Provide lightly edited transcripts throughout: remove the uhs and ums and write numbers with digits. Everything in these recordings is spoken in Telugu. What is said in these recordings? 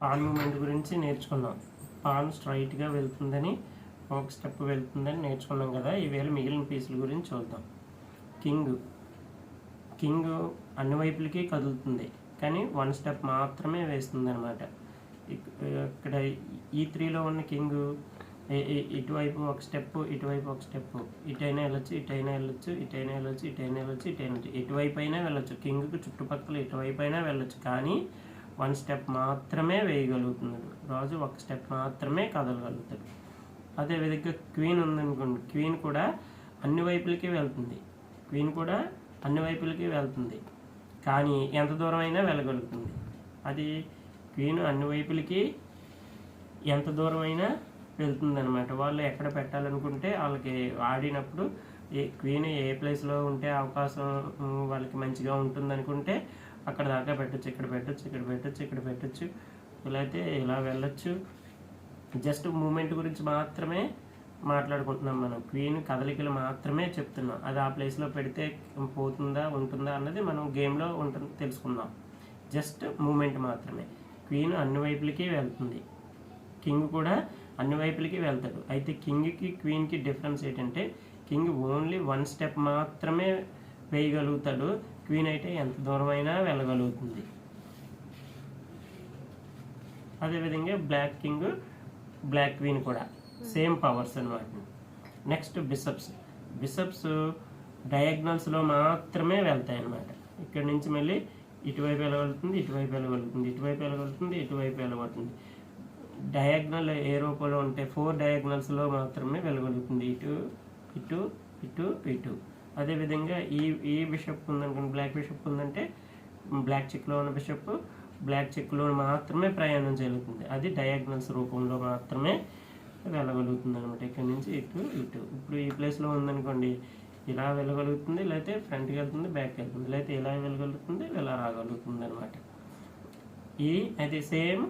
పాన్ మూమెంట్ గురించి నేర్చుకున్నాం. పాన్ స్ట్రైట్గా వెళ్తుందని, ఒక స్టెప్ వెళ్తుందని నేర్చుకున్నాం కదా. ఈవేళ మిగిలిన పీసుల గురించి చూద్దాం. కింగ్ అన్ని వైపులకి కదులుతుంది, కానీ 1 స్టెప్ మాత్రమే వేస్తుంది అనమాట. ఇక్కడ E3లో ఉన్న కింగ్ ఇటువైపు ఒక స్టెప్, ఇటువైపు ఒక స్టెప్, ఇటైనా వెళ్ళొచ్చు, ఇటైనా వెళ్ళొచ్చు, ఇటైనా వెళ్ళొచ్చు, ఇటైనా వెళ్ళొచ్చు, ఇటైనా ఎటువైపు అయినా వెళ్ళొచ్చు. కింగ్కి చుట్టుపక్కల ఎటువైపు అయినా వెళ్ళొచ్చు, కానీ 1 స్టెప్ మాత్రమే వేయగలుగుతున్నాడు. రాజు 1 స్టెప్ మాత్రమే కదలగలుగుతాడు. అదేవిధంగా క్వీన్ ఉందనుకోండి, క్వీన్ కూడా అన్ని వైపులకి వెళ్తుంది, కానీ ఎంత దూరం అయినా వెళ్ళగలుగుతుంది. అది క్వీన్ అన్ని వైపులకి ఎంత దూరం అయినా వెళ్తుంది అనమాట. వాళ్ళు ఎక్కడ పెట్టాలనుకుంటే వాళ్ళకి ఆడినప్పుడు క్వీన్ ఏ ప్లేస్లో ఉంటే అవకాశం వాళ్ళకి మంచిగా ఉంటుంది అనుకుంటే అక్కడ దాకా పెట్టచ్చు. ఇక్కడ పెట్టచ్చు, ఇలా అయితే ఇలా వెళ్ళొచ్చు. జస్ట్ మూమెంట్ గురించి మాత్రమే మాట్లాడుకుంటున్నాం మనం. క్వీన్ కదలికలు మాత్రమే చెప్తున్నాం. అది ఆ ప్లేస్లో పెడితే పోతుందా ఉంటుందా అన్నది మనం గేమ్లో తెలుసుకుందాం. జస్ట్ మూమెంట్ మాత్రమే. క్వీన్ అన్ని వైపులకి వెళ్తుంది, కింగ్ కూడా అన్ని వైపులకి వెళ్తాడు. అయితే కింగ్కి క్వీన్కి డిఫరెన్స్ ఏంటంటే, కింగ్ ఓన్లీ 1 స్టెప్ మాత్రమే వేయగలుగుతాడు, క్వీన్ అయితే ఎంత దూరమైనా వెళ్ళగలుగుతుంది. అదేవిధంగా బ్లాక్ కింగ్, బ్లాక్ క్వీన్ కూడా సేమ్ పవర్స్ అనమాట. నెక్స్ట్ బిషప్స్ డయాగ్నల్స్లో మాత్రమే వెళ్తాయి అన్నమాట. ఇక్కడ నుంచి మళ్ళీ ఇటువైపు వెళ్ళగలుగుతుంది, ఇటువైపు వెళ్ళగలుగుతుంది. డయాగ్నల్ ఏ రూపంలో ఉంటే 4 డయాగ్నల్స్లో మాత్రమే వెళ్ళగలుగుతుంది, ఇటు. అదేవిధంగా ఈ బిషప్ ఉందనుకోండి, బ్లాక్ బిషప్ ఉందంటే బ్లాక్ చెక్లో ఉన్న బిషప్ బ్లాక్ చెక్లో మాత్రమే ప్రయాణం జరుగుతుంది. అది డయాగ్నల్స్ రూపంలో మాత్రమే వెళ్ళగలుగుతుంది అనమాట. ఇక్కడ నుంచి ఇటు. ఇప్పుడు ఈ ప్లేస్లో ఉందనుకోండి, ఇలా వెళ్ళగలుగుతుంది, లేకపోతే ఫ్రంట్కి వెళ్తుంది, బ్యాక్కి వెళ్తుంది, లేకపోతే ఇలా వెళ్ళగలుగుతుంది, ఇలా రాగలుగుతుంది అనమాట. అది సేమ్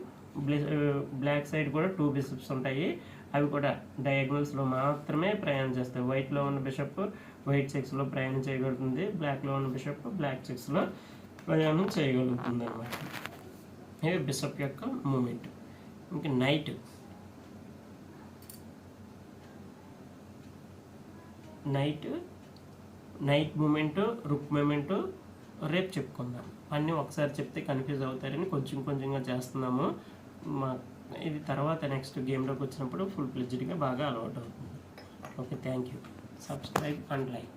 బ్లాక్ సైడ్ కూడా 2 బిషప్స్ ఉంటాయి. అవి కూడా డయాగ్నల్స్లో మాత్రమే ప్రయాణం చేస్తాయి. వైట్లో ఉన్న బిషప్ వైట్ చెక్స్లో ప్రయాణం చేయగలుగుతుంది, బ్లాక్లో ఉన్న బిషప్ బ్లాక్ చెక్స్లో ప్రయాణం చేయగలుగుతుంది అనమాట. ఇది బిషప్ యొక్క మూమెంట్. ఇంకా నైట్ మూమెంట్, రుక్ మూమెంట్ రేపు చెప్పుకుందాం. అన్నీ ఒకసారి చెప్తే కన్ఫ్యూజ్ అవుతారని కొంచెంగా చేస్తున్నాము. ఇది తర్వాత నెక్స్ట్ గేమ్లోకి వచ్చినప్పుడు ఫుల్ ఫ్లెడ్జ్డ్గా బాగా అలవాటు అవుతుంది. Okay, thank you. Subscribe and like.